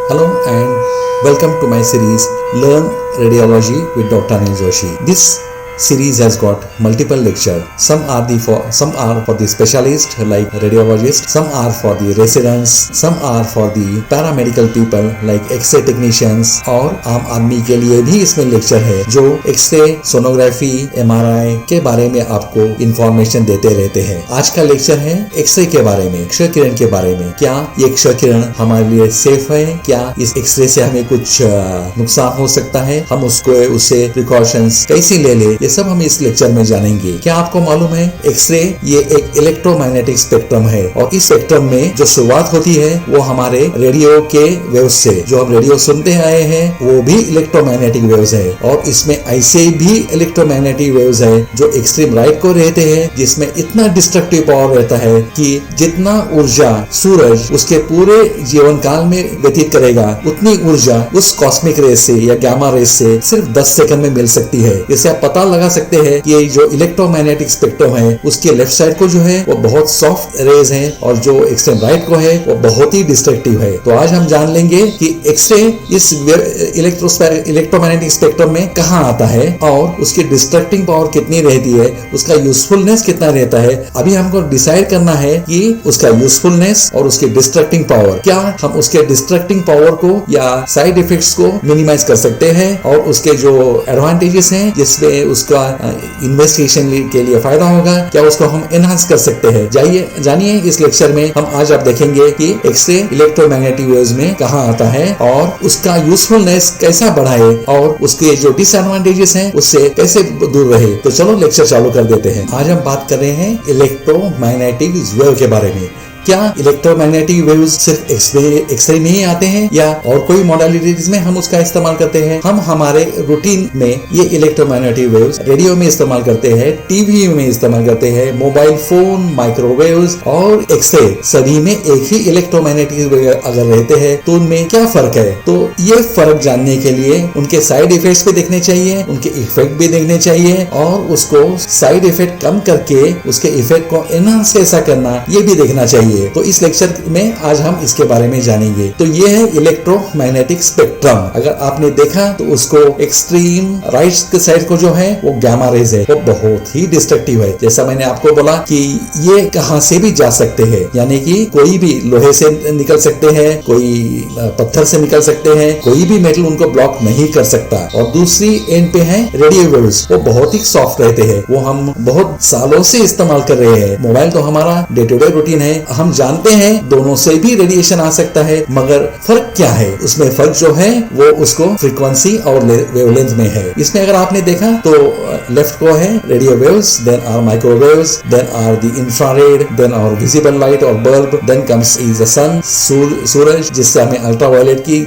Hello and welcome to my series Learn Radiology with Dr. Anil Joshi. This series has got multiple lectures. Some are for the specialist like radiologist, some are for the residents, some are for the paramedical people like X-ray technicians और आम आदमी के लिए भी इसमें lecture है जो x ray, sonography, MRI के बारे में आपको इंफॉर्मेशन देते रहते हैं। आज का लेक्चर है एक्सरे के बारे में, एक्सरे किरण के बारे में। क्या ये एक्सरे किरण हमारे लिए सेफ है? क्या इस एक्सरे से हमें कुछ नुकसान हो सकता है? हम उससे प्रिकॉशंस कैसे ले ले, ये सब हम इस लेक्चर में जानेंगे। क्या आपको मालूम है एक्सरे ये एक इलेक्ट्रोमैग्नेटिक स्पेक्ट्रम है और इस स्पेक्ट्रम में जो शुरुआत होती है वो हमारे रेडियो के वेव्स से, जो हम रेडियो सुनते आए हैं वो भी इलेक्ट्रोमैग्नेटिक वेव्स है और इसमें ऐसे भी इलेक्ट्रोमैग्नेटिक वेव्स है जो एक्सट्रीम राइट को रहते हैं, जिसमें इतना डिस्ट्रक्टिव पावर रहता है कि जितना ऊर्जा सूरज उसके पूरे जीवन काल में व्यतीत करेगा उतनी ऊर्जा उस कॉस्मिक रेस से या गामा रेस से सिर्फ 10 सेकंड में मिल सकती है। इससे आप पता लगा सकते हैं कि ये जो इलेक्ट्रोमैग्नेटिक स्पेक्ट्रम है उसके लेफ्ट साइड को जो है वो बहुत सॉफ्ट रेज है और जो एक्सट्रीम राइट को है वो बहुत ही डिस्ट्रक्टिव है। तो आज हम जान लेंगे कि एक्सरे इस इलेक्ट्रोमैग्नेटिक स्पेक्ट्रम में कहाँ आता है और उसकी डिस्ट्रक्टिंग पावर कितनी रहती है, उसका यूजफुलनेस कितना रहता है। अभी हमको डिसाइड करना है कि उसका यूजफुलनेस और उसकी डिस्ट्रक्टिंग पावर, क्या हम उसके डिस्ट्रक्टिंग पावर को या साइड इफेक्ट्स को मिनिमाइज कर सकते हैं और उसके जो एडवांटेजेस हैं जिसमें उसका इन्वेस्टिगेशन के लिए फायदा होगा, क्या उसको हम एनहांस कर सकते हैं। जानिए इस लेक्चर में हम आज आप देखेंगे कि एक्सरे इलेक्ट्रोमैग्नेटिक वेव्स में कहाँ आता है और उसका यूजफुलनेस कैसा बढ़ाए और उसके जो डिसएडवांटेजेस हैं उससे कैसे दूर रहे। तो चलो लेक्चर चालू कर देते हैं। आज हम बात कर रहे हैं इलेक्ट्रोमैग्नेटिक वेव के बारे में। क्या इलेक्ट्रोमैग्नेटिक वेव्स सिर्फ एक्सरे में ही आते हैं या और कोई मॉडलिटीज में हम उसका इस्तेमाल करते हैं? हम हमारे रूटीन में ये इलेक्ट्रोमैग्नेटिक वेव्स रेडियो में इस्तेमाल करते हैं, टीवी में इस्तेमाल करते हैं, मोबाइल फोन, माइक्रोवेव्स और एक्सरे सभी में एक ही इलेक्ट्रोमैग्नेटिक वेव अगर रहते हैं तो उनमें क्या फर्क है। तो ये फर्क जानने के लिए उनके साइड इफेक्ट्स भी देखने चाहिए, उनके इफेक्ट भी देखने चाहिए और उसको साइड इफेक्ट कम करके उसके इफेक्ट को एनहांस कैसा करना ये भी देखना चाहिए। तो इस लेक्चर में आज हम इसके बारे में जानेंगे। तो ये है इलेक्ट्रोमैग्नेटिक स्पेक्ट्रम। अगर आपने देखा तो उसको एक्सट्रीम राइट साइड को जो है वो गामा रेज है, वो बहुत ही डिस्ट्रक्टिव है। जैसा मैंने आपको बोला कि ये कहां से भी जा सकते हैं, यानी कि कोई भी लोहे से निकल सकते हैं, कोई पत्थर से निकल सकते हैं, कोई भी मेटल उनको ब्लॉक नहीं कर सकता। और दूसरी एंड पे है रेडियो वेव्स, वो बहुत ही सॉफ्ट रहते हैं, वो हम बहुत सालों से इस्तेमाल कर रहे हैं। मोबाइल तो हमारा डे टू डे रूटीन है, हम जानते हैं दोनों से भी रेडिएशन आ सकता है, मगर फर्क क्या है? उसमें फर्क जो है वो उसको फ्रीक्वेंसी और वेवलेंथ में है। इसमें अगर आपने देखा तो लेफ्ट को है radio waves, then are microwaves, then are the infrared, then are visible light और bulb, then comes is the sun, सूरज जिससे हमें अल्ट्रावायलेट की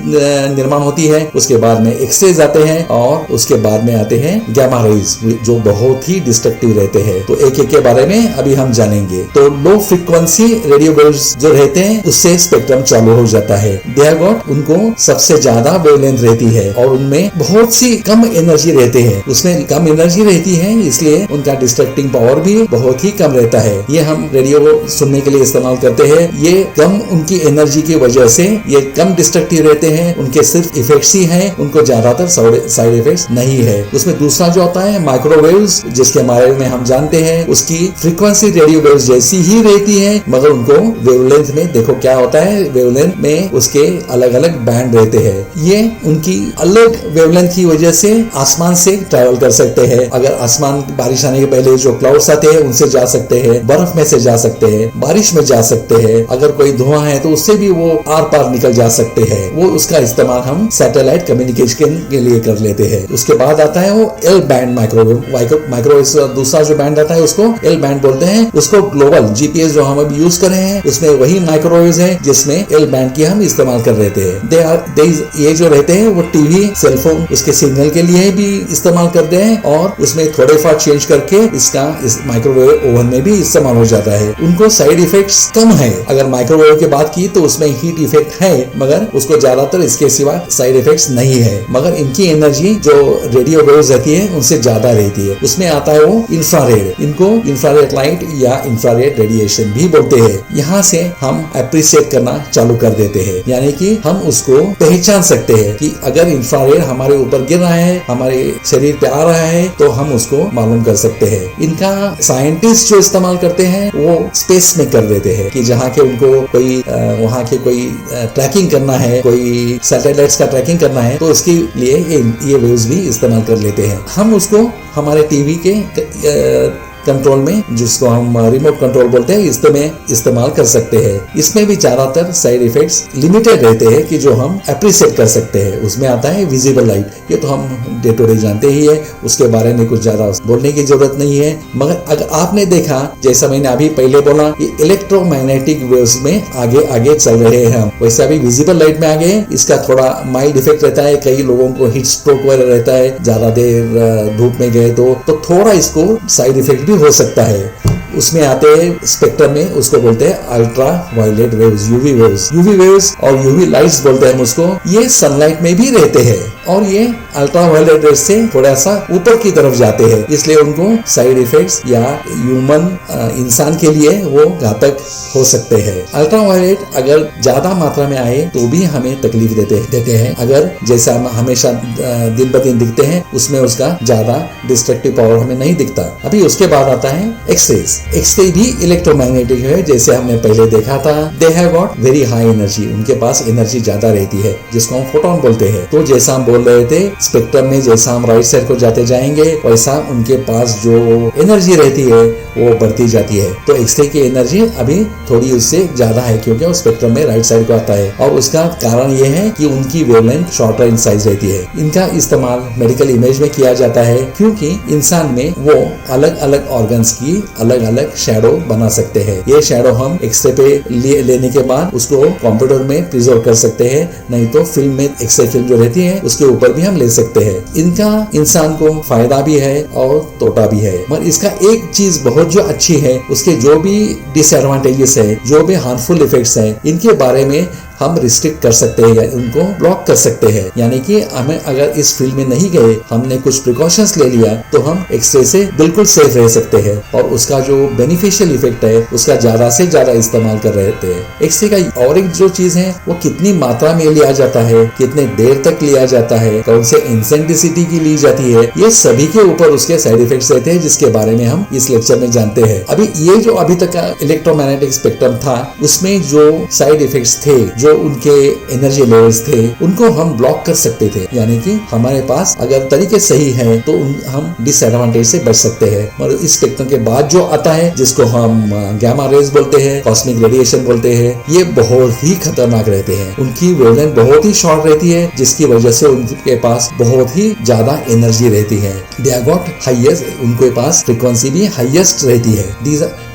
निर्माण होती है। उसके बाद में एक्सरेज आते हैं और उसके बाद में आते हैं गामा रेज जो बहुत ही डिस्ट्रक्टिव रहते हैं। तो एक एक के बारे में अभी हम जानेंगे। तो लो फ्रीक्वेंसी रेडियो वेव्स जो रहते हैं उससे स्पेक्ट्रम चालू हो जाता है। दे हैव गॉट, उनको सबसे ज्यादा वेवलेंथ रहती है और उनमें बहुत सी कम एनर्जी रहते हैं। उसमें कम एनर्जी रहती है इसलिए उनका डिस्ट्रक्टिंग पावर भी बहुत ही कम रहता है। ये हम रेडियो सुनने के लिए इस्तेमाल करते हैं। ये कम उनकी एनर्जी की वजह से ये कम डिस्ट्रक्टिव रहते हैं, उनके सिर्फ इफेक्ट्स ही हैं, उनको ज्यादातर साइड इफेक्ट्स नहीं है। उसमें दूसरा जो आता है माइक्रोवेव्स, जिसके बारे में हम जानते हैं उसकी फ्रीक्वेंसी रेडियो वेव्स जैसी ही रहती है, मगर उनको वेवलेंथ में देखो क्या होता है, वेवलेंथ में उसके अलग अलग बैंड रहते हैं। ये उनकी अलग वेवलेंथ की वजह से आसमान से ट्रैवल कर सकते हैं। अगर आसमान बारिश आने के पहले जो क्लाउड्स आते हैं उनसे जा सकते हैं, बर्फ में से जा सकते हैं, बारिश में जा सकते हैं, अगर कोई धुआं है तो उससे भी वो आर पार निकल जा सकते हैं। वो उसका इस्तेमाल हम सैटेलाइट कम्युनिकेशन के लिए कर लेते हैं। उसके बाद आता है वो एल बैंड माइक्रोवेव दूसरा जो बैंड आता है उसको एल बैंड बोलते हैं। उसको ग्लोबल जीपीएस जो हम अभी यूज कर रहे हैं उसमें वही माइक्रोवेव्स है जिसमें एल बैंड की हम इस्तेमाल कर रहे थे। ये जो रहते हैं वो टीवी, सेलफोन उसके सिग्नल के लिए भी इस्तेमाल करते हैं और उसमें थोड़े फार चेंज करके इसका इस माइक्रोवेव ओवन में भी इस्तेमाल हो जाता है। उनको साइड इफेक्ट्स कम है। अगर माइक्रोवेव की बात की तो उसमें हीट इफेक्ट है, मगर उसको ज्यादातर इसके सिवा साइड इफेक्ट्स नहीं है। मगर इनकी एनर्जी जो रेडियो वेव्स रहती है उनसे ज्यादा रहती है। उसमें आता है वो इंफ्रारेड, इनको इंफ्रारेड लाइट या इंफ्रारेड रेडिएशन भी बोलते हैं। यहाँ से हम अप्रिशिएट करना चालू कर देते हैं, यानी कि हम उसको पहचान सकते हैं कि अगर इंफ्रारेड हमारे ऊपर गिर रहा है, हमारे शरीर पे आ रहा है, तो हम उसको मालूम कर सकते हैं। इनका साइंटिस्ट जो इस्तेमाल करते हैं वो स्पेस में कर देते हैं कि जहाँ के उनको कोई वहाँ के कोई ट्रैकिंग करना है, कोई सैटेलाइट्स का ट्रैकिंग करना है, तो उसके लिए ये वेव्स भी इस्तेमाल कर लेते हैं। हम उसको हमारे टीवी के कंट्रोल में, जिसको हम रिमोट कंट्रोल बोलते हैं, इसमें इस्तेमाल कर सकते हैं। इसमें भी ज्यादातर साइड इफेक्ट्स लिमिटेड रहते हैं कि जो हम अप्रिशिएट कर सकते हैं। उसमें आता है विजिबल लाइट, ये तो हम डे टू डे जानते ही है, उसके बारे में कुछ ज्यादा बोलने की जरूरत नहीं है। मगर अगर आपने देखा, जैसा मैंने अभी पहले बोला, ये इलेक्ट्रोमैग्नेटिक वेव्स में आगे आगे चल रहे हैं हम, वैसे अभी विजिबल लाइट में आ गए। इसका थोड़ा माइल्ड इफेक्ट रहता है, कई लोगों को हीट स्ट्रोक वगैरह रहता है, ज्यादा देर धूप में गए तो थोड़ा इसको साइड इफेक्ट भी हो सकता है। उसमें आते हैं स्पेक्ट्रम में, उसको बोलते हैं ultraviolet waves, UV waves. UV waves और यूवी लाइट्स बोलते हैं हम उसको। ये सनलाइट में भी रहते हैं और ये अल्ट्रा वायलेट रेज से थोड़ा सा ऊपर की तरफ जाते हैं, इसलिए उनको साइड इफेक्ट्स या ह्यूमन इंसान के लिए वो घातक हो सकते हैं। अल्ट्रा वायलेट अगर ज्यादा मात्रा में आए तो भी हमें तकलीफ देते हैं। अगर जैसा हम हमेशा दिन ब दिन दिखते हैं, उसमें उसका ज्यादा डिस्ट्रक्टिव पावर हमें नहीं दिखता। अभी उसके बाद आता है एक्सरेज। एक्सरे भी इलेक्ट्रोमैग्नेटिक है, जैसे हमने पहले देखा था। They have got very high energy, उनके पास एनर्जी ज्यादा रहती है, जिसको हम फोटोन बोलते हैं। तो जैसा हम बोल रहे थे, स्पेक्ट्रम में जैसा हम राइट साइड को जाते जाएंगे, वैसा उनके पास जो एनर्जी रहती है वो बढ़ती जाती है। तो एक्सरे की एनर्जी अभी थोड़ी उससे ज्यादा है, क्योंकि वो स्पेक्ट्रम में राइट साइड को आता है। और उसका कारण ये है कि उनकी वेवलेंथ शॉर्टर इन साइज रहती है। इनका इस्तेमाल मेडिकल इमेज में किया जाता है, क्योंकि इंसान में वो अलग अलग ऑर्गन्स की अलग अलग शैडो बना सकते हैं। ये शैडो हम एक्सरे पे लेने के बाद उसको कंप्यूटर में प्रिजर्व कर सकते हैं, नहीं तो फिल्म में एक्सरे फिल्म जो रहती है उसके ऊपर भी हम ले सकते हैं। इनका इंसान को फायदा भी है और तोटा भी है। मगर इसका एक चीज बहुत जो अच्छी है, उसके जो भी डिसएडवांटेजेस है, जो भी हार्मफुल इफेक्ट्स है, इनके बारे में हम रिस्ट्रिक्ट कर सकते हैं, उनको ब्लॉक कर सकते हैं। यानी कि हमें अगर इस फील्ड में नहीं गए, हमने कुछ प्रिकॉशंस ले लिया, तो हम एक्सरे से बिल्कुल सेफ रह सकते हैं और उसका जो बेनिफिशियल इफेक्ट है उसका ज्यादा से ज्यादा इस्तेमाल कर रहे थे। एक्सरे का और एक जो चीज है, वो कितनी मात्रा में लिया जाता है, कितने देर तक लिया जाता है, कौन से इंटेंसिटी की ली जाती है, ये सभी के ऊपर उसके साइड इफेक्ट्स रहते हैं, जिसके बारे में हम इस लेक्चर में जानते हैं। अभी ये जो अभी तक का इलेक्ट्रोमैग्नेटिक स्पेक्ट्रम था, उसमें जो साइड इफेक्ट्स थे, जो उनके एनर्जी लेवल्स थे, उनको हम ब्लॉक कर सकते थे। यानी कि हमारे पास अगर तरीके सही है तो हम डिसएडवांटेज से बच सकते हैं। और इस स्पेक्ट्रम के बाद जो आता है, जिसको हम गामा रेज बोलते हैं, कॉस्मिक रेडिएशन बोलते हैं, ये बहुत ही खतरनाक रहते हैं। उनकी वेवलेंथ बहुत ही शॉर्ट रहती है, जिसकी वजह से उनके पास बहुत ही ज्यादा एनर्जी रहती है। दे आर गॉट हाईएस्ट, उनके पास फ्रीक्वेंसी भी हाईएस्ट रहती है।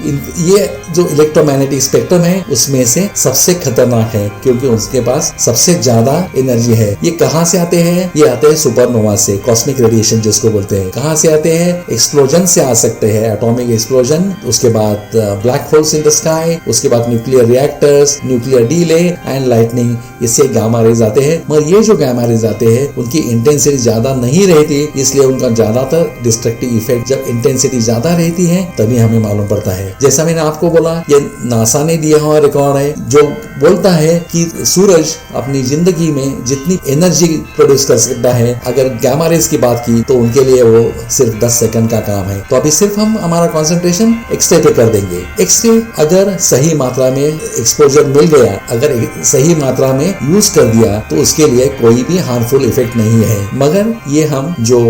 ये जो इलेक्ट्रोमैग्नेटिक स्पेक्ट्रम है, उसमें से सबसे खतरनाक है, क्योंकि उसके पास सबसे ज्यादा एनर्जी है। ये कहाँ से आते हैं? ये आते हैं सुपरनोवा से, कॉस्मिक रेडिएशन जिसको बोलते हैं। कहाँ से आते हैं? एक्सप्लोजन से आ सकते हैं, एटॉमिक एक्सप्लोजन, उसके बाद black holes in the sky, उसके बाद nuclear reactors, nuclear delay and lightning, इससे गामा रेज आते हैं। मगर ये जो गामा रेज आते हैं, उनकी इंटेंसिटी ज्यादा नहीं रहती, इसलिए उनका ज्यादातर डिस्ट्रक्टिव इफेक्ट जब इंटेंसिटी ज्यादा रहती है तभी हमें मालूम पड़ता है। जैसा मैंने आपको बोला, ये नासा ने दिया हुआ रिकॉर्ड है, जो बोलता है कि सूरज अपनी जिंदगी में जितनी एनर्जी प्रोड्यूस कर सकता है, अगर गामा रेज की बात की तो उनके लिए वो सिर्फ 10 सेकंड का काम है। तो अभी सिर्फ हम हमारा कंसंट्रेशन एक्सरे पे कर देंगे। एक्सरे अगर सही मात्रा में एक्सपोजर मिल गया, अगर सही मात्रा में यूज कर दिया, तो उसके लिए कोई भी हार्मफुल इफेक्ट नहीं है। मगर ये हम जो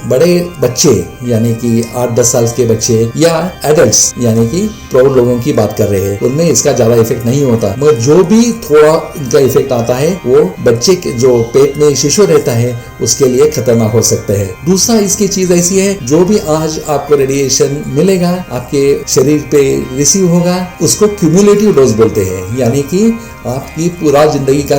बड़े बच्चे, यानी कि 8-10 साल के बच्चे या एडल्ट्स, यानी कि प्रौढ़ लोगों की बात कर रहे हैं, उनमें इसका ज्यादा इफेक्ट नहीं होता। मगर जो भी थोड़ा इनका इफेक्ट आता है, वो बच्चे के जो पेट में शिशु रहता है उसके लिए खतरनाक हो सकता है। दूसरा इसकी चीज ऐसी है, जो भी आज आपको रेडिएशन मिलेगा, आपके शरीर पे रिसीव होगा, उसको क्यूमुलेटिव डोज बोलते हैं। यानी कि आपकी पूरा जिंदगी का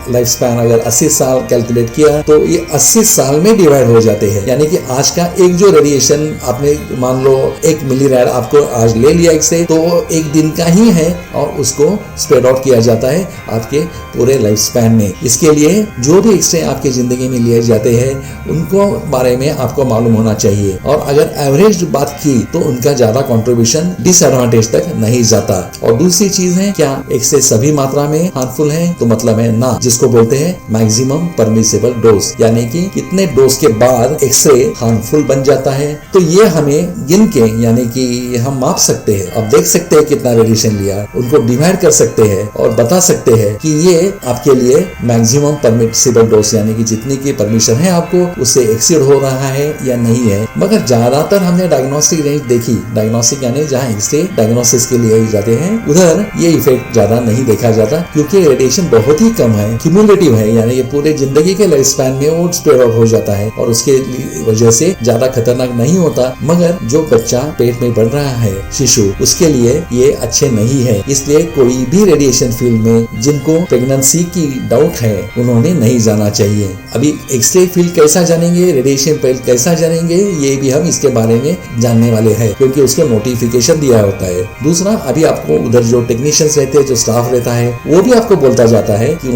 लाइफ स्पैन अगर 80 साल कैलकुलेट किया, तो ये 80 साल में डिवाइड हो जाते हैं। यानी कि आज का एक जो रेडिएशन आपने मान लो 1 मिली रैड आपको आज ले लिया एक्सरे तो एक दिन का ही है और उसको स्प्रेड आउट किया जाता है आपके पूरे लाइफ स्पैन में। इसके लिए जो भी एक्सरे आपकी जिंदगी में लिए जाते हैं उनको बारे में आपको मालूम होना चाहिए, और अगर एवरेज बात की तो उनका ज्यादा कंट्रीब्यूशन डिसएडवांटेज तक नहीं जाता। और दूसरी चीज है, क्या एक्सरे सभी मात्रा में हार्मफुल है? तो मतलब है ना, जिसको बोलते हैं मैक्सिमम परमिसिबल डोज, यानी कि कितने डोज के बाद एक्सरे हार्मफुल बन जाता है। तो ये हमें गिन के यानी कि हम माप सकते हैं। अब देख सकते हैं कितना रेडिएशन लिया, उनको डिवाइड कर सकते हैं और बता सकते हैं कि ये आपके लिए मैक्सिमम परमिसिबल डोज यानी कि जितनी की परमिशन है आपको उससे एक्सीड हो रहा है या नहीं है। मगर ज्यादातर हमने डायग्नोस्टिक रेंज देखी, डायग्नोस्टिक यानी जहाँ एक्सरे डायग्नोसिस के लिए जाते हैं उधर ये इफेक्ट ज्यादा नहीं देखा जाता, क्योंकि रेडिएशन बहुत ही कम है, क्यूमुलेटिव है, यानी ये पूरे जिंदगी के लाइफ स्पैन में वो स्प्रेड आउट हो जाता है और उसके वजह से ज्यादा खतरनाक नहीं होता। मगर जो बच्चा पेट में बढ़ रहा है, शिशु, उसके लिए ये अच्छे नहीं है। इसलिए कोई भी रेडिएशन फील्ड में जिनको प्रेगनेंसी की डाउट है उन्होंने नहीं जाना चाहिए। अभी एक्सरे फील्ड कैसा जानेंगे, रेडिएशन फील्ड कैसा जानेंगे, ये भी हम इसके बारे में जानने वाले हैं, क्योंकि उसके नोटिफिकेशन दिया होता है। दूसरा, अभी आपको उधर जो टेक्नीशियंस रहते हैं, जो स्टाफ रहता है, वो भी आपको बोलता जाता है कि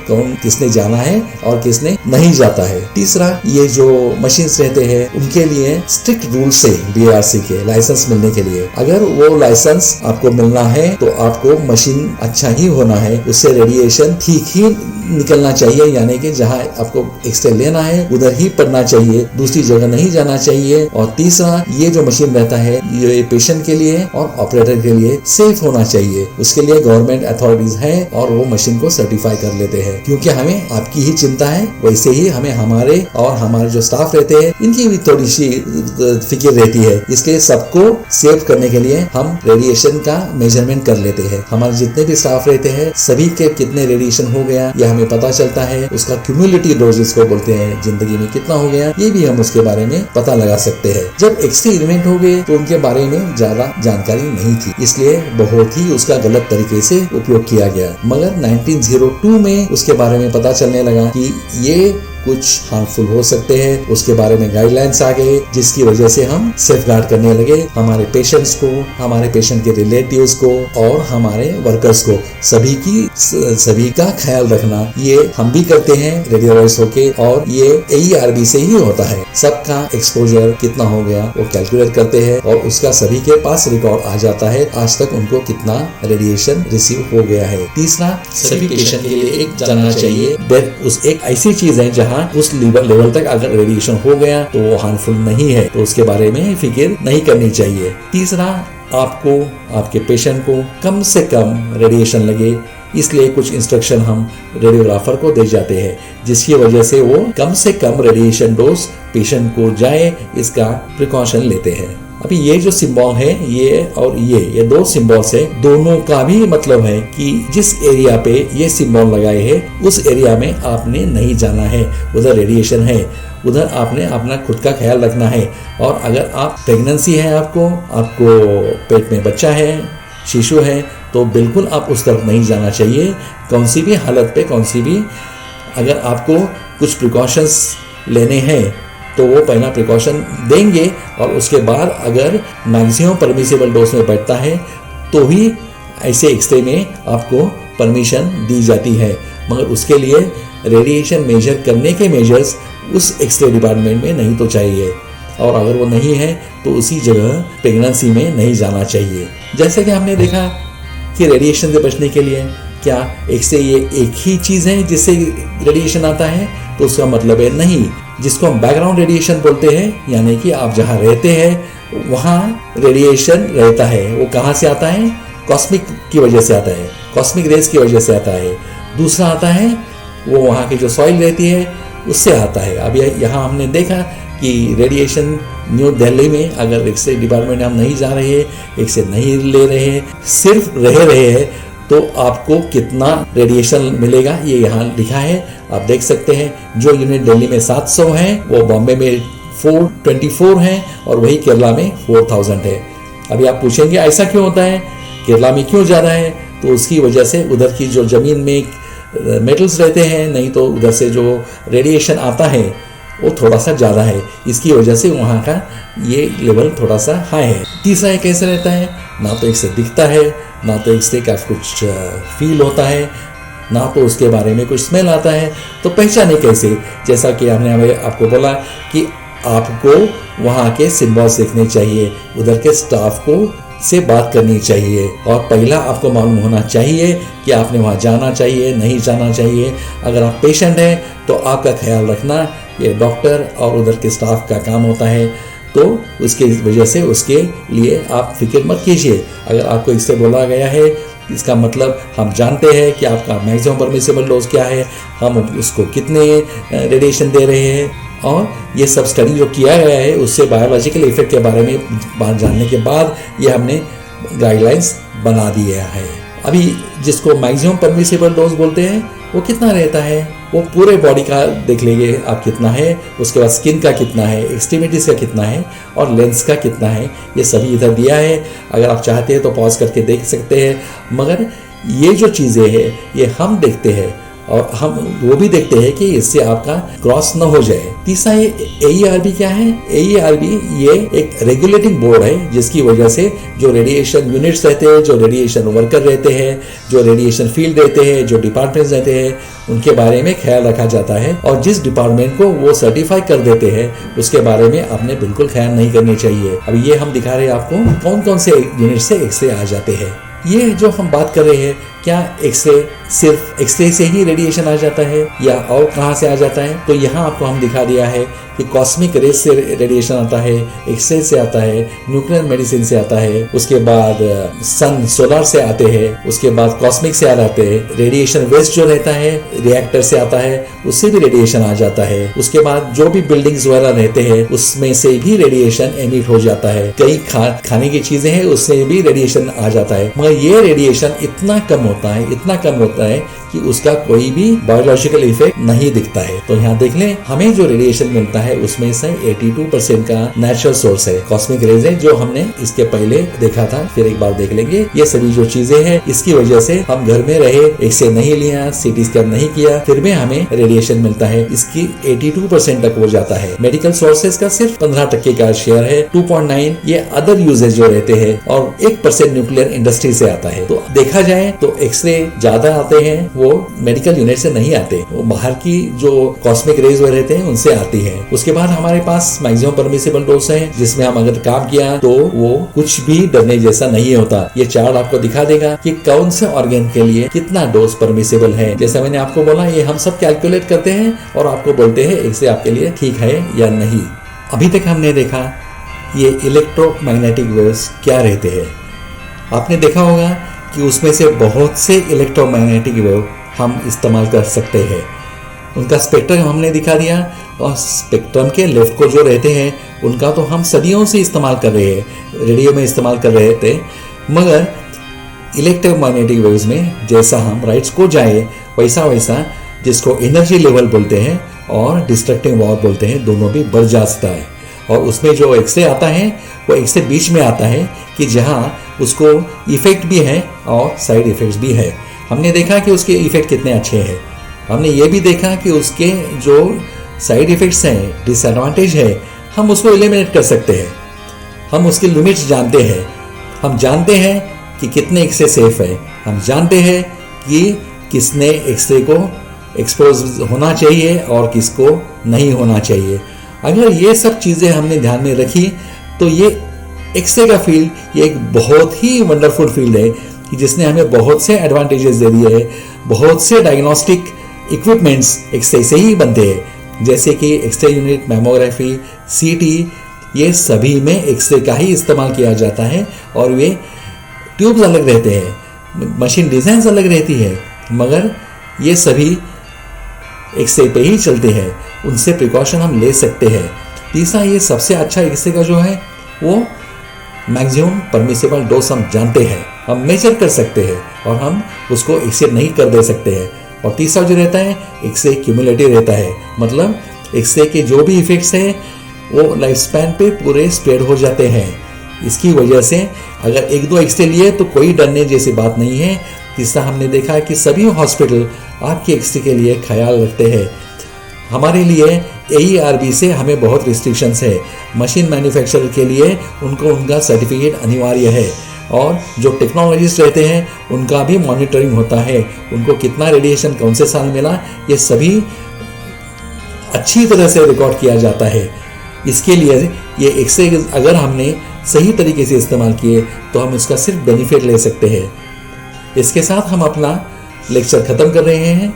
कौन किसने जाना है और किसने नहीं जाता है। तीसरा, ये जो मशीन्स रहते हैं उनके लिए स्ट्रिक्ट रूल्स है बीआरसी के लाइसेंस मिलने के लिए। अगर वो लाइसेंस आपको मिलना है तो आपको मशीन अच्छा ही होना है, उससे रेडिएशन ठीक ही निकलना चाहिए, यानी कि जहाँ आपको एक्सरे लेना है उधर ही पड़ना चाहिए, दूसरी जगह नहीं जाना चाहिए। और तीसरा, ये जो मशीन रहता है ये पेशेंट के लिए और ऑपरेटर के लिए सेफ होना चाहिए। उसके लिए गवर्नमेंट अथॉरिटीज है और वो मशीन को सर्टिफाई कर लेते हैं, क्योंकि हमें आपकी ही चिंता है, वैसे ही हमें हमारे और हमारे जो स्टाफ रहते हैं इनकी भी थोड़ी सी फिक्र रहती है। इसलिए सबको सेव करने के लिए हम रेडिएशन का मेजरमेंट कर लेते हैं। हमारे जितने भी स्टाफ रहते हैं सभी के कितने रेडिएशन हो गया ये हमें पता चलता है। उसका क्यूमुलेटिव डोज इसको बोलते हैं, जिंदगी में कितना हो गया ये भी हम उसके बारे में पता लगा सकते हैं। जब एक्सरे इवेंट हो गए तो उनके बारे में ज्यादा जानकारी नहीं थी, इसलिए बहुत ही उसका गलत तरीके से उपयोग किया गया। मगर 1902 में उसके बारे में पता चलने लगा कि ये कुछ हार्मफुल हो सकते हैं। उसके बारे में गाइडलाइंस आ गए, जिसकी वजह से हम सेफ गार्ड करने लगे हमारे पेशेंट्स को, हमारे पेशेंट के रिलेटिव्स को और हमारे वर्कर्स को। सभी का ख्याल रखना ये हम भी करते हैं रेडियोलॉजिस्ट होके, और ये AERB से ही होता है। सबका एक्सपोजर कितना हो गया वो कैलकुलेट करते हैं और उसका सभी के पास रिकॉर्ड आ जाता है, आज तक उनको कितना रेडिएशन रिसीव हो गया है। तीसरा, सभी पेशेंट के लिए एक जानना चाहिए उस एक ऐसी चीज है जहाँ उस लेवल तक अगर रेडिएशन हो गया तो वो हार्मफुल नहीं है, तो उसके बारे में फिक्र नहीं करनी चाहिए। तीसरा, आपको आपके पेशेंट को कम से कम रेडिएशन लगे, इसलिए कुछ इंस्ट्रक्शन हम रेडियोग्राफर को दे जाते हैं, जिसकी वजह से वो कम से कम रेडिएशन डोज पेशेंट को जाए इसका प्रिकॉशन लेते हैं। अभी ये जो सिंबल है ये और ये दो सिंबल्स है, दोनों का भी मतलब है कि जिस एरिया पे ये सिंबल लगाए हैं उस एरिया में आपने नहीं जाना है, उधर रेडिएशन है, उधर आपने अपना खुद का ख्याल रखना है। और अगर आप प्रेगनेंसी है, आपको पेट में बच्चा है, शिशु है, तो बिल्कुल आप उस तरफ नहीं जाना चाहिए। कौन सी भी हालत पे अगर आपको कुछ प्रिकॉशंस लेने हैं तो वो पहला प्रिकॉशन देंगे और उसके बाद अगर मैक्सिमम परमिसिबल डोज में बैठता है तो ही ऐसे एक्सरे में आपको परमिशन दी जाती है। मगर उसके लिए रेडिएशन मेजर करने के मेजर्स उस एक्सरे डिपार्टमेंट में नहीं तो चाहिए, और अगर वो नहीं है तो उसी जगह प्रेगनेंसी में नहीं जाना चाहिए। जैसे कि हमने देखा कि रेडिएशन से बचने के लिए क्या एक्सरे ये एक ही चीज़ है जिससे रेडिएशन आता है, तो उसका मतलब है नहीं। जिसको हम बैकग्राउंड रेडिएशन बोलते हैं, यानी कि आप जहाँ रहते हैं वहाँ रेडिएशन रहता है, वो कहाँ से आता है? कॉस्मिक की वजह से आता है, कॉस्मिक रेज की वजह से आता है। दूसरा आता है वो वहाँ की जो सॉइल रहती है उससे आता है। अब यहाँ हमने देखा कि रेडिएशन न्यू दिल्ली में अगर एक्सरे डिपार्टमेंट हम नहीं जा रहे हैं, एक्सरे नहीं ले रहे हैं, सिर्फ रह रहे हैं, तो आपको कितना रेडिएशन मिलेगा ये यहाँ लिखा है, आप देख सकते हैं। जो यूनिट दिल्ली में 700 है वो बॉम्बे में 424 है और वही केरला में 4000 है। अभी आप पूछेंगे ऐसा क्यों होता है, केरला में क्यों ज़्यादा है? तो उसकी वजह से उधर की जो ज़मीन में मेटल्स रहते हैं, नहीं तो उधर से जो रेडिएशन आता है वो थोड़ा सा ज़्यादा है, इसकी वजह से वहाँ का ये लेवल थोड़ा सा हाई है। तीसरा ये कैसे रहता है, ना तो एक्सरे दिखता है, ना तो एक्सरे का कुछ फील होता है, ना तो उसके बारे में कुछ स्मेल आता है। तो पहचाने कैसे, जैसा कि हमने आपको बोला कि आपको वहाँ के सिम्बॉल्स देखने चाहिए, उधर के स्टाफ को से बात करनी चाहिए, और पहला आपको मालूम होना चाहिए कि आपने वहाँ जाना चाहिए नहीं जाना चाहिए। अगर आप पेशेंट हैं तो आपका ख्याल रखना ये डॉक्टर और उधर के स्टाफ का काम होता है, तो उसके वजह से उसके लिए आप फिक्र मत कीजिए। अगर आपको इससे बोला गया है, इसका मतलब हम जानते हैं कि आपका मैक्सिमम परमिसिबल डोज क्या है, हम उसको कितने रेडिएशन दे रहे हैं, और ये सब स्टडी जो किया गया है उससे बायोलॉजिकल इफेक्ट के बारे में बात जानने के बाद ये हमने गाइडलाइंस बना दिया है। अभी जिसको मैक्सिमम परमिसिबल डोज बोलते हैं वो कितना रहता है, वो पूरे बॉडी का देख लीजिए आप कितना है, उसके बाद स्किन का कितना है, एक्सट्रीमिटीज का कितना है, और लेंस का कितना है, ये सभी इधर दिया है। अगर आप चाहते हैं तो पॉज करके देख सकते हैं, मगर ये जो चीज़ें हैं ये हम देखते हैं, और हम वो भी देखते हैं कि इससे आपका क्रॉस न हो जाए। तीसरा ये AERB क्या है, AERB ये एक रेगुलेटिंग बोर्ड है, जिसकी वजह से जो रेडिएशन यूनिट्स रहते हैं, जो रेडिएशन वर्कर रहते हैं, जो रेडिएशन फील्ड रहते हैं, जो डिपार्टमेंट्स रहते हैं, उनके बारे में ख्याल रखा जाता है, और जिस डिपार्टमेंट को वो सर्टिफाई कर देते हैं उसके बारे में आपने बिल्कुल ख्याल नहीं करनी चाहिए। अब ये हम दिखा रहे हैं आपको कौन कौन से यूनिट से एक्सरे आ जाते हैं। ये जो हम बात कर रहे हैं, क्या एक्सरे सिर्फ एक्सरे से ही रेडिएशन आ जाता है या और कहाँ से आ जाता है, तो यहाँ आपको हम दिखा दिया है कि कॉस्मिक रेज से रेडिएशन आता है, एक्सरे से आता है, न्यूक्लियर मेडिसिन से आता है, उसके बाद सन सोलर से आते हैं, उसके बाद कॉस्मिक से आ जाते हैं, रेडिएशन वेस्ट जो रहता है रिएक्टर से आता है, उससे भी रेडिएशन आ जाता है, उसके बाद जो भी बिल्डिंग्स वगैरह रहते हैं उसमें से भी रेडिएशन एमिट हो जाता है, कई खाने की चीजें हैं उससे भी रेडिएशन आ जाता है, मगर ये रेडिएशन इतना कम होता है कि उसका कोई भी बायोलॉजिकल इफेक्ट नहीं दिखता है। तो यहाँ देख लें, हमें जो रेडिएशन मिलता है उसमें से 82% का नेचुरल सोर्स है, कॉस्मिक रेज है, जो हमने इसके पहले देखा था, फिर एक बार देख लेंगे। ये सभी जो चीजें हैं इसकी वजह से हम घर में रहे, एक्सरे नहीं लिया, सीटी स्कैन नहीं किया, फिर भी हमें रेडिएशन मिलता है, इसकी 82% तक हो जाता है। मेडिकल सोर्सेज का सिर्फ 15% का शेयर है, 2.9 ये अदर यूजेज जो रहते हैं, और 1% न्यूक्लियर इंडस्ट्री से आता है। तो देखा जाए तो एक्सरे ज्यादा आते हैं, वो मेडिकल यूनिट से नहीं आते, वो बाहर की जो कॉस्मिक रेज रहते हैं उनसे आती है। उसके बाद हमारे पास मैक्सिमम परमिसिबल डोज है, जिसमें हम अगर काम किया तो वो कुछ भी डरने जैसा नहीं होता। ये चार्ट आपको दिखा देगा कि कौन से ऑर्गन के लिए कितना डोज परमिसिबल है। जैसा मैंने आपको बोला, ये हम सब कैलकुलेट करते हैं और आपको बोलते हैं इससे आपके लिए ठीक है या नहीं। अभी तक हमने देखा ये इलेक्ट्रोमैग्नेटिक वेव्स क्या रहते हैं। आपने देखा होगा कि उसमें से बहुत से इलेक्ट्रोमैग्नेटिक वेव हम इस्तेमाल कर सकते हैं। उनका स्पेक्ट्रम हमने दिखा दिया, और स्पेक्ट्रम के लेफ्ट को जो रहते हैं उनका तो हम सदियों से इस्तेमाल कर रहे हैं, रेडियो में इस्तेमाल कर रहे थे, मगर इलेक्ट्रोमैग्नेटिक वेव्स में जैसा हम राइट्स को जाए वैसा वैसा जिसको एनर्जी लेवल बोलते हैं और डिस्ट्रक्टिव पावर बोलते हैं, दोनों भी बढ़ जाता है। और उसमें जो एक्सरे आता है वो एक्सरे बीच में आता है कि जहाँ उसको इफेक्ट भी है और साइड इफेक्ट्स भी है। हमने देखा कि उसके इफेक्ट कितने अच्छे हैं, हमने ये भी देखा कि उसके जो साइड इफेक्ट्स हैं, डिसएडवांटेज है, हम उसको एलिमिनेट कर सकते हैं। हम उसके लिमिट्स जानते हैं, हम जानते हैं कि कितने एक्सरे सेफ है, हम जानते हैं कि किसने एक्सरे को एक्सपोज होना चाहिए और किसको नहीं होना चाहिए। अगर ये सब चीज़ें हमने ध्यान में रखी तो ये एक्सरे का फील्ड ये एक बहुत ही वंडरफुल फील्ड है कि जिसने हमें बहुत से एडवांटेजेस दे दिए हैं। बहुत से डायग्नोस्टिक इक्विपमेंट्स एक्सरे से ही बनते हैं, जैसे कि एक्सरे यूनिट, मैमोग्राफी, सीटी, ये सभी में एक्सरे का ही इस्तेमाल किया जाता है। और वे ट्यूब्स अलग रहते हैं, मशीन डिज़ाइन अलग रहती है, मगर ये सभी एक्सरे पे ही चलते हैं, उनसे प्रिकॉशन हम ले सकते हैं। तीसरा, ये सबसे अच्छा एक्सरे का जो है वो मैक्सिमम परमिसिबल डोज हम जानते हैं, हम मेजर कर सकते हैं और हम उसको एक्सेड नहीं कर दे सकते हैं। और तीसरा जो रहता है एक्सरे क्यूमुलेटिव रहता है, मतलब एक्सरे के जो भी इफेक्ट्स हैं वो लाइफ स्पैन पे पूरे स्प्रेड हो जाते हैं। इसकी वजह से अगर एक दो एक्सरे लिए तो कोई डरने जैसी बात नहीं है। तीसरा, हमने देखा कि सभी हॉस्पिटल आपके एक्सरे के लिए ख्याल रखते हैं। हमारे लिए AERB से हमें बहुत रिस्ट्रिक्शंस है। मशीन मैन्युफैक्चरर के लिए उनको उनका सर्टिफिकेट अनिवार्य है, और जो टेक्नोलॉजिस्ट रहते हैं उनका भी मॉनिटरिंग होता है। उनको कितना रेडिएशन कौन से साल मिला, ये सभी अच्छी तरह से रिकॉर्ड किया जाता है। इसके लिए ये एक्सरे अगर हमने सही तरीके से इस्तेमाल किए तो हम इसका सिर्फ बेनिफिट ले सकते हैं। इसके साथ हम अपना लेक्चर ख़त्म कर रहे हैं।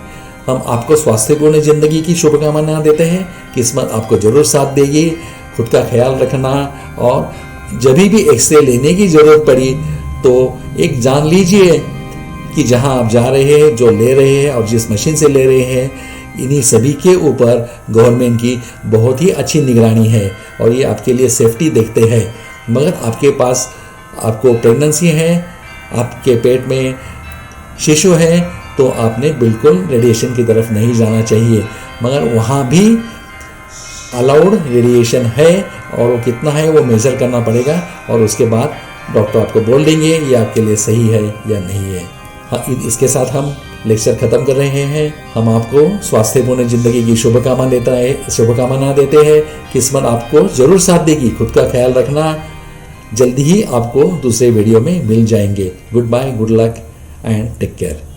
हम आपको स्वास्थ्यपूर्ण ज़िंदगी की शुभकामना देते हैं। किस्मत आपको ज़रूर साथ देगी। खुद का ख्याल रखना, और जब भी एक्सरे लेने की ज़रूरत पड़ी तो एक जान लीजिए कि जहां आप जा रहे हैं, जो ले रहे हैं और जिस मशीन से ले रहे हैं, इन्हीं सभी के ऊपर गवर्नमेंट की बहुत ही अच्छी निगरानी है और ये आपके लिए सेफ्टी देखते हैं। मगर आपको प्रेगनेंसी है, आपके पेट में शिशु है, तो आपने बिल्कुल रेडिएशन की तरफ नहीं जाना चाहिए। मगर वहाँ भी अलाउड रेडिएशन है, और वो कितना है वो मेज़र करना पड़ेगा, और उसके बाद डॉक्टर आपको बोल देंगे ये आपके लिए सही है या नहीं है। हाँ, इसके साथ हम लेक्चर ख़त्म कर रहे हैं। हम आपको स्वास्थ्यपूर्ण ज़िंदगी की शुभकामना देते हैं। किस्मत आपको ज़रूर साथ देगी। खुद का ख्याल रखना। जल्दी ही आपको दूसरे वीडियो में मिल जाएंगे। Goodbye, good luck and take care.